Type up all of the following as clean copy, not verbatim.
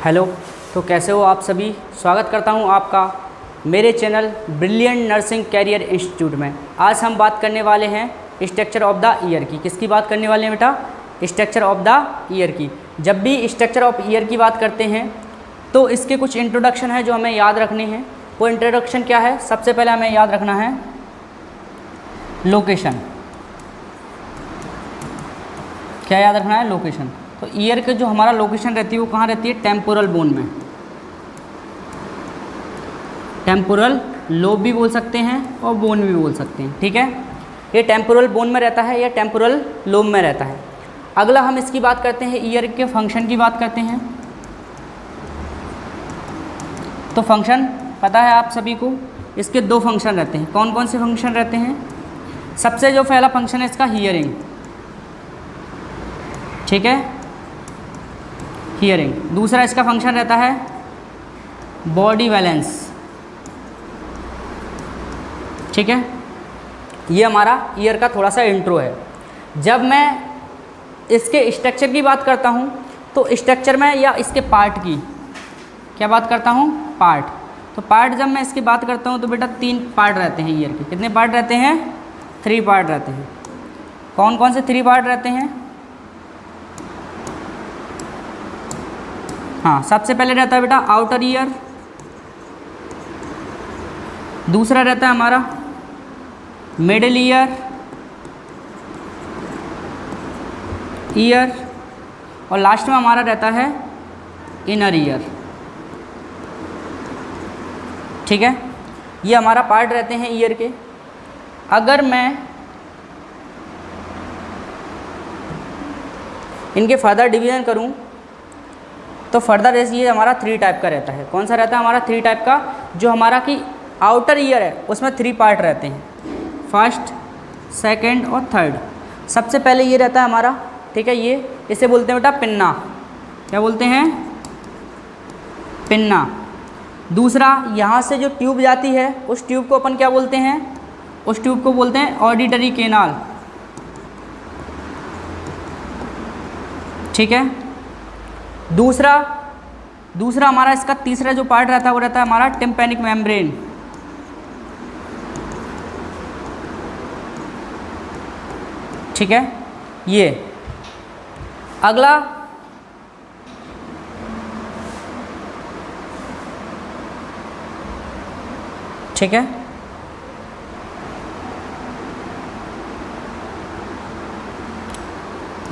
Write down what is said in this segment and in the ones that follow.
Hello. तो कैसे हो आप सभी। स्वागत करता हूं आपका मेरे channel Brilliant Nursing Career Institute में। आज हम बात करने वाले हैं स्ट्रक्चर ऑफ द ईयर की। किसकी बात करने वाले हैं बेटा? स्ट्रक्चर ऑफ द ईयर की। जब भी स्ट्रक्चर ऑफ ईयर की बात करते हैं तो इसके कुछ इंट्रोडक्शन है जो हमें याद रखने हैं। वो इंट्रोडक्शन क्या है? सबसे पहले हमें याद रखना है लोकेशन। क्या याद रखना है? लोकेशन। तो ईयर के जो हमारा लोकेशन रहती है वो कहाँ रहती है? टेम्पोरल बोन में। टेम्पोरल लोब भी बोल सकते हैं और बोन भी बोल सकते हैं, ठीक है। ये टेम्पोरल बोन में रहता है या टेम्पोरल लोब में रहता है। अगला हम इसकी बात करते हैं, ईयर के फंक्शन की बात करते हैं। तो फंक्शन पता है आप सभी को, इसके दो फंक्शन रहते हैं। कौन कौन से फंक्शन रहते हैं? सबसे जो पहला फंक्शन है इसका हियरिंग, ठीक है, हियरिंग। दूसरा इसका फंक्शन रहता है बॉडी बैलेंस, ठीक है। ये हमारा ईयर का थोड़ा सा इंट्रो है। जब मैं इसके स्ट्रक्चर की बात करता हूँ तो स्ट्रक्चर में या इसके पार्ट की क्या बात करता हूँ? पार्ट। तो पार्ट जब मैं इसकी बात करता हूँ तो बेटा 3 पार्ट रहते हैं ईयर के। कितने पार्ट रहते हैं? 3 पार्ट रहते हैं। कौन कौन से 3 पार्ट रहते हैं? हाँ, सबसे पहले रहता है बेटा आउटर ईयर। दूसरा रहता है हमारा मिडिल ईयर और लास्ट में हमारा रहता है इनर ईयर, ठीक है। ये हमारा पार्ट रहते हैं ईयर के। अगर मैं इनके फर्दर डिवीज़न करूं तो फर्दर ये हमारा 3 टाइप का रहता है। कौन सा रहता है हमारा? 3 टाइप का। जो हमारा कि आउटर ईयर है उसमें 3 पार्ट रहते हैं, फर्स्ट, सेकंड और थर्ड। सबसे पहले ये रहता है हमारा, ठीक है, ये इसे बोलते हैं बेटा पिन्ना। क्या बोलते हैं? पिन्ना। दूसरा, यहाँ से जो ट्यूब जाती है उस ट्यूब को अपन क्या बोलते हैं? उस ट्यूब को बोलते हैं ऑडिटरी केनाल, ठीक है। दूसरा हमारा इसका तीसरा जो पार्ट रहता है वो रहता है हमारा टिम्पैनिक मेम्ब्रेन, ठीक है। ये अगला ठीक है।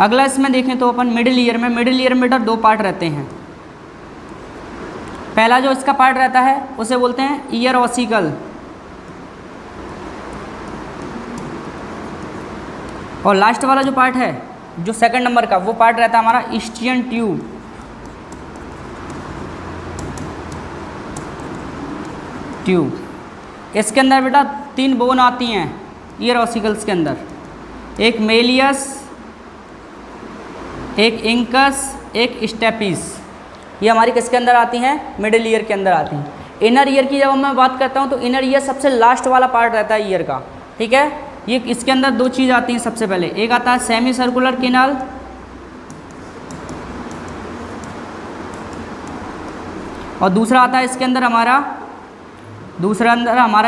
अगला इसमें देखें तो अपन मिडिल ईयर में बेटा 2 पार्ट रहते हैं। पहला जो इसका पार्ट रहता है उसे बोलते हैं ईयर ऑसिकल और लास्ट वाला जो पार्ट है जो सेकंड नंबर का वो पार्ट रहता है हमारा ईस्टियन ट्यूब। इसके अंदर बेटा 3 बोन आती हैं ईयर ऑसिकल्स के अंदर, एक मेलियस, एक इंकस, एक स्टेपिस। ये हमारी किसके अंदर आती हैं? मिडिल ईयर के अंदर आती हैं। इनर ईयर की जब मैं बात करता हूँ तो इनर ईयर सबसे लास्ट वाला पार्ट रहता है ईयर का, ठीक है। ये इसके अंदर 2 चीज़ आती हैं। सबसे पहले एक आता है सेमी सर्कुलर केनाल और दूसरा आता है इसके अंदर हमारा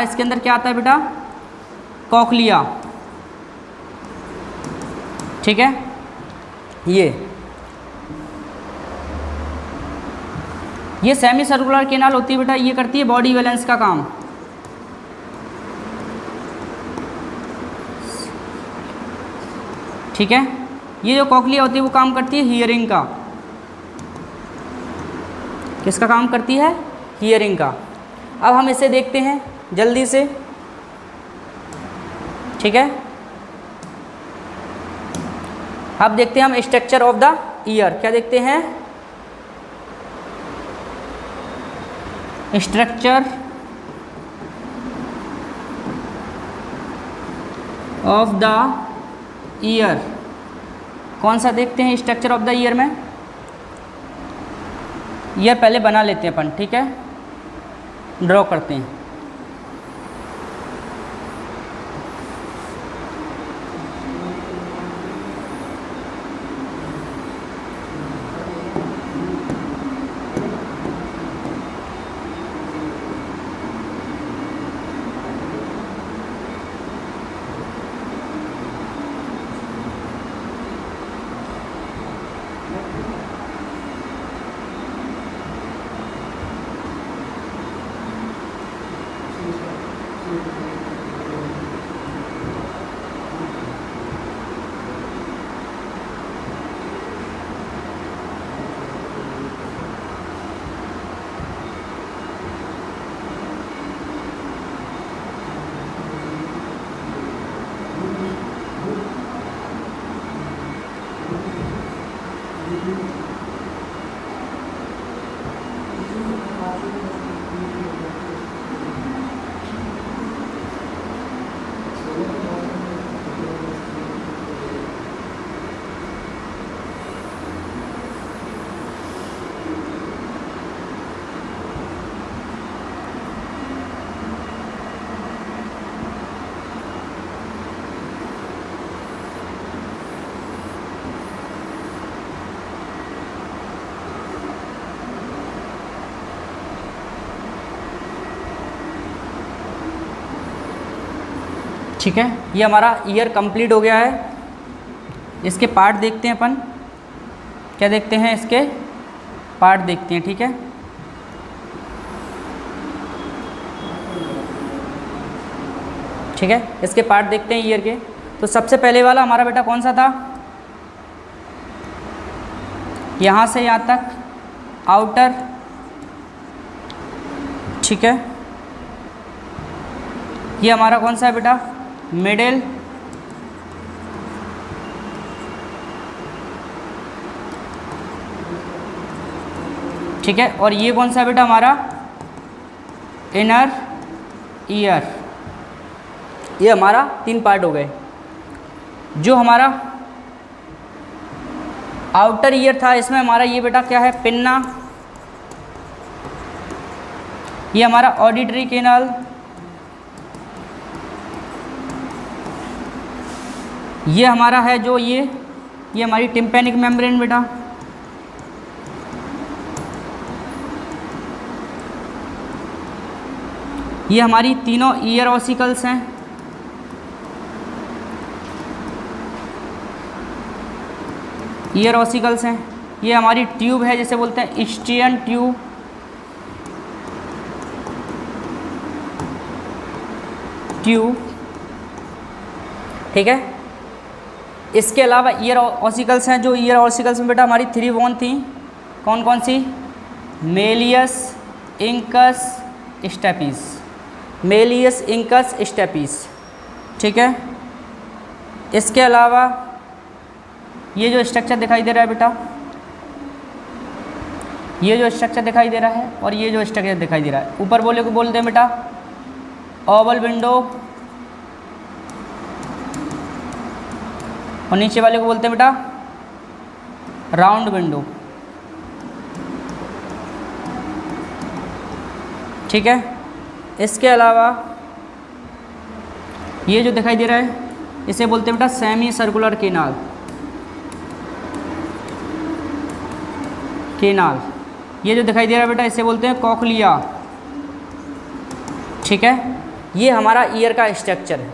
इसके अंदर क्या आता है बेटा? कॉक्लिया, ठीक है। ये सेमी सर्कुलर केनाल होती है बेटा, ये करती है बॉडी बैलेंस का काम, ठीक है। ये जो कॉक्लिया होती है वो काम करती है हियरिंग का। किसका काम करती है? हियरिंग का। अब हम इसे देखते हैं जल्दी से, ठीक है। अब देखते हैं हम स्ट्रक्चर ऑफ द ईयर। क्या देखते हैं? Structure of the year. कौन सा देखते हैं स्ट्रक्चर ऑफ द ईयर में? ईयर पहले बना लेते हैं अपन, ठीक है, ड्रॉ करते हैं। ठीक है, ये हमारा ईयर कंप्लीट हो गया है। इसके पार्ट देखते हैं अपन, क्या देखते हैं, इसके पार्ट देखते हैं। ठीक है, ठीक है, इसके पार्ट देखते हैं ईयर के। तो सबसे पहले वाला हमारा बेटा कौन सा था, यहाँ से यहाँ तक आउटर। ठीक है, ये हमारा कौन सा है बेटा, मिडिल। ठीक है, और ये कौन सा है बेटा हमारा, इनर ईयर। ये हमारा 3 पार्ट हो गए। जो हमारा आउटर ईयर था, इसमें हमारा ये बेटा क्या है, पिन्ना। ये हमारा ऑडिटरी कैनाल। ये हमारा है जो ये हमारी टिम्पैनिक मेम्ब्रेन बेटा। ये हमारी तीनों ईयर ऑसिकल्स हैं। ईयर ऑसिकल्स हैं। ये हमारी ट्यूब है, जिसे बोलते हैं स्ट्रियन ट्यूब। ठीक है, इसके अलावा ईयर ऑसिकल्स हैं। जो ईयर ऑसिकल्स में बेटा हमारी 3 बोन थी, कौन कौन सी, malleus, incus, stapes. Malleus, incus, stapes. ठीक है, इसके अलावा ये जो स्ट्रक्चर दिखाई दे रहा है बेटा, ये जो स्ट्रक्चर दिखाई दे रहा है और ये जो स्ट्रक्चर दिखाई दे रहा है, ऊपर बोले को बोलते हैं बेटा ओवल विंडो, और नीचे वाले को बोलते हैं बेटा राउंड विंडो। ठीक है, इसके अलावा ये जो दिखाई दे रहा है, इसे बोलते हैं बेटा सेमी सर्कुलर कैनाल। ये जो दिखाई दे रहा है बेटा, इसे बोलते हैं कॉकलिया। ठीक है, ये हमारा ईयर का स्ट्रक्चर है।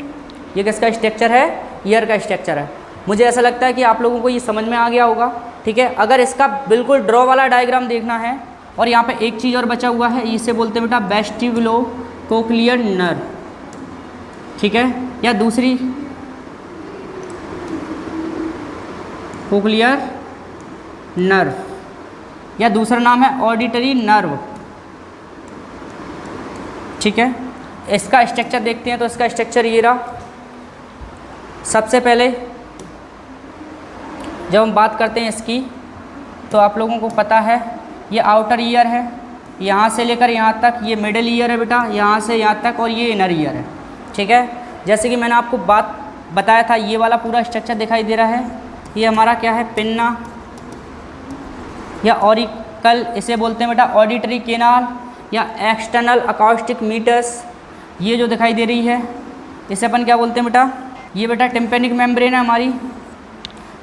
ये किसका स्ट्रक्चर है, ईयर का स्ट्रक्चर है। मुझे ऐसा लगता है कि आप लोगों को ये समझ में आ गया होगा। ठीक है, अगर इसका बिल्कुल ड्रॉ वाला डायग्राम देखना है, और यहाँ पे एक चीज़ और बचा हुआ है, इसे बोलते हैं बेटा वेस्टिबुलो कोक्लियर नर्व। ठीक है, या दूसरी कोक्लियर नर्व, या दूसरा नाम है ऑडिटरी नर्व। ठीक है, इसका स्ट्रक्चर देखते हैं। तो इसका स्ट्रक्चर ये रहा। सबसे पहले जब हम बात करते हैं इसकी, तो आप लोगों को पता है ये आउटर ईयर है, यहाँ से लेकर यहाँ तक ये मिडिल ईयर है बेटा, यहाँ से यहाँ तक, और ये इनर ईयर है। ठीक है, जैसे कि मैंने आपको बताया था, ये वाला पूरा स्ट्रक्चर दिखाई दे रहा है। ये हमारा क्या है, पिन्ना या ऑरिकल, इसे बोलते हैं बेटा ऑडिटरी कैनाल या एक्सटर्नल अकॉस्टिक मीटर्स। ये जो दिखाई दे रही है, इसे अपन क्या बोलते हैं बेटा, ये बेटा टिम्पैनिक मेम्ब्रेन है हमारी,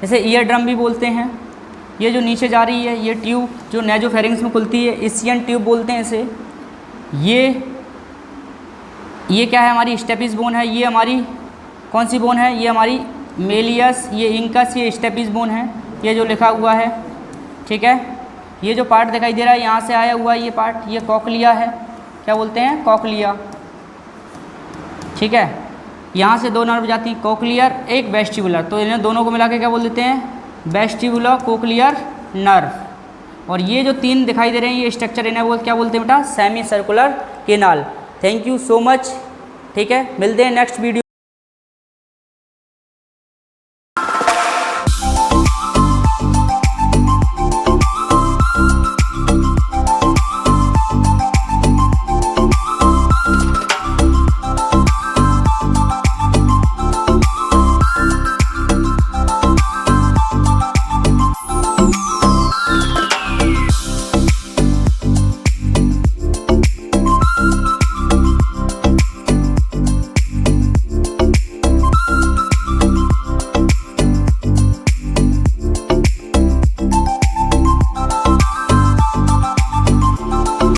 इसे ईयर ड्रम भी बोलते हैं। ये जो नीचे जा रही है, ये ट्यूब जो नेजोफेरिंग्स में खुलती है, इसियन ट्यूब बोलते हैं इसे। ये क्या है, हमारी स्टेपिस बोन है। ये हमारी कौन सी बोन है, ये हमारी मेलियस, ये इंकस, ये स्टेपिस बोन है, ये जो लिखा हुआ है। ठीक है, ये जो पार्ट दिखाई दे रहा है, यहाँ से आया हुआ है ये पार्ट, ये कॉकलिया है। क्या बोलते हैं, कॉकलिया। ठीक है, यहाँ से 2 नर्व जाती हैं, कोक्लियर, एक वेस्टिबुलर। तो इन्हें दोनों को मिला के क्या बोल देते हैं, वेस्टिबुलर कोक्लियर नर्व। और ये जो 3 दिखाई दे रहे हैं, ये स्ट्रक्चर इन्हें वो क्या बोलते हैं बेटा, semi circular canal. Thank you so much. ठीक है, मिलते हैं नेक्स्ट वीडियो।